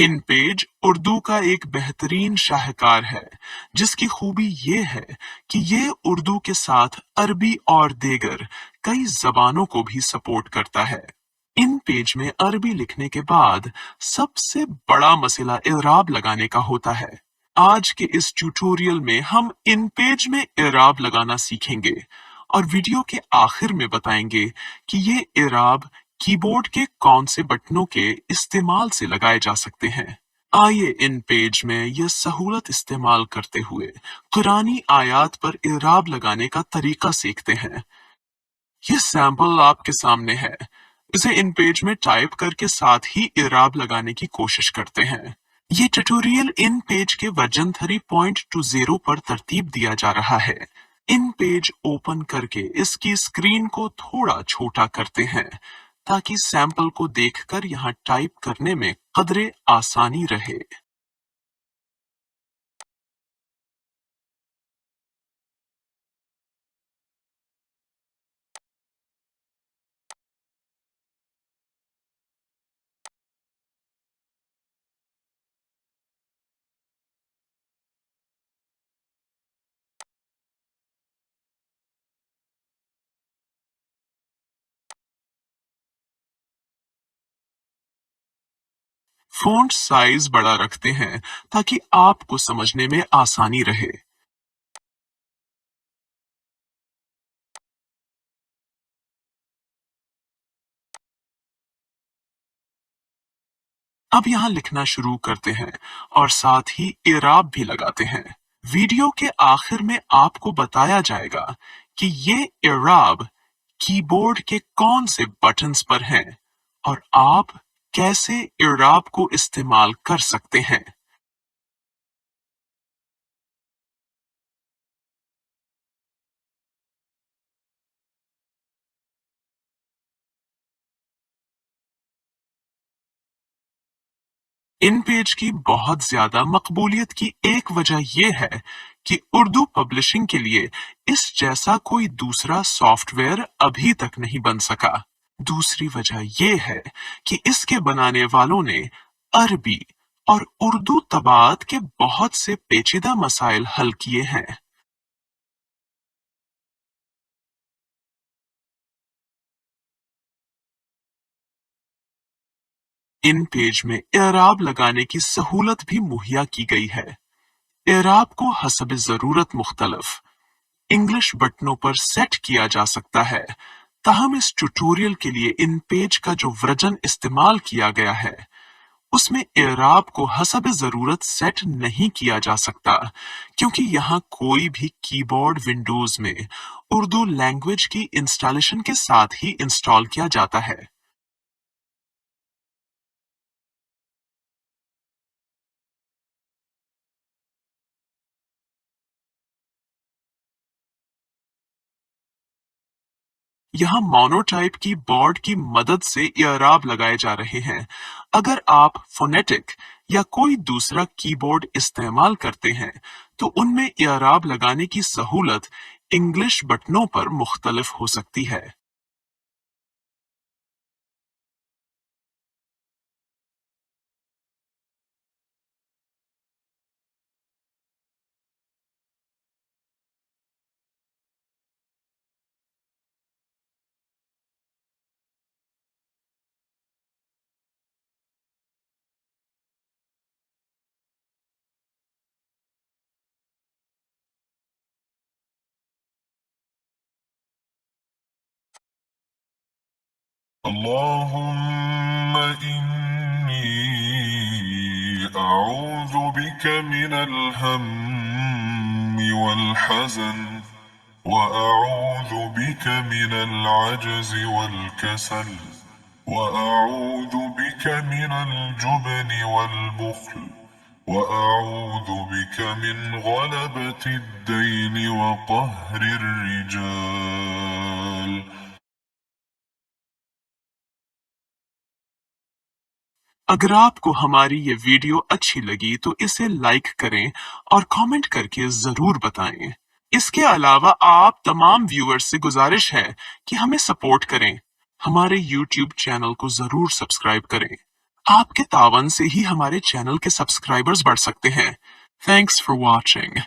इन page Urdu का एक बेहतरीन शाहकार है, जिसकी खूबी ये है कि ये उर्दू के साथ अरबी और देगर कई जबानों को भी सपोर्ट करता है। इन पेज में अरबी लिखने के बाद सबसे बड़ा मसला इराब लगाने का होता है। आज के इस ट्यूटोरियल में हम इन पेज में इराब लगाना सीखेंगे और वीडियो के आखिर में बताएंगे कि ये इराब कीबोर्ड के कौन से बटनों के इस्तेमाल से लगाए जा सकते हैं। आइए इन पेज में यह सहूलत इस्तेमाल करते हुए कुरानी आयात पर इराब लगाने का तरीका सीखते हैं। ये सैंपल आपके सामने है। इसे इन पेज में टाइप करके साथ ही इराब लगाने की कोशिश करते हैं। ये ट्यूटोरियल इन पेज के वर्जन 3.20 पर तरतीब दिया जा रहा है। इन पेज ओपन करके इसकी स्क्रीन को थोड़ा छोटा करते हैं ताकि सैंपल को देखकर यहाँ टाइप करने में कदरे आसानी रहे। फ़ॉन्ट साइज बड़ा रखते हैं ताकि आपको समझने में आसानी रहे। अब यहाँ लिखना शुरू करते हैं और साथ ही इराब भी लगाते हैं। वीडियो के आखिर में आपको बताया जाएगा कि ये इराब कीबोर्ड के कौन से बटन्स पर हैं और आप कैसे इराब को इस्तेमाल कर सकते हैं। इन पेज की बहुत ज्यादा मकबूलियत की एक वजह यह है कि उर्दू पब्लिशिंग के लिए इस जैसा कोई दूसरा सॉफ्टवेयर अभी तक नहीं बन सका। दूसरी वजह यह है कि इसके बनाने वालों ने अरबी और उर्दू तबात के बहुत से पेचीदा मसाइल हल किए हैं। इन पेज में एराब लगाने की सहूलत भी मुहैया की गई है। एराब को हसब जरूरत मुख्तलफ इंग्लिश बटनों पर सेट किया जा सकता है। ताहम इस ट्यूटोरियल के लिए इन पेज का जो वर्जन इस्तेमाल किया गया है उसमें एराब को हसब जरूरत सेट नहीं किया जा सकता, क्योंकि यहाँ कोई भी कीबोर्ड विंडोज में उर्दू लैंग्वेज की इंस्टॉलेशन के साथ ही इंस्टॉल किया जाता है। यहाँ मोनोटाइप की बोर्ड की मदद से इराब लगाए जा रहे हैं। अगर आप फोनेटिक या कोई दूसरा कीबोर्ड इस्तेमाल करते हैं तो उनमें इराब लगाने की सहूलत इंग्लिश बटनों पर मुख्तलिफ हो सकती है। اللهم إني أعوذ بك من الهم والحزن وأعوذ بك من العجز والكسل وأعوذ بك من الجبن والبخل وأعوذ بك من غلبة الدين وقهر الرجال. अगर आपको हमारी ये वीडियो अच्छी लगी तो इसे लाइक करें और कमेंट करके जरूर बताएं। इसके अलावा आप तमाम व्यूअर्स से गुजारिश है कि हमें सपोर्ट करें। हमारे YouTube चैनल को जरूर सब्सक्राइब करें। आपके तावन से ही हमारे चैनल के सब्सक्राइबर्स बढ़ सकते हैं। Thanks for watching.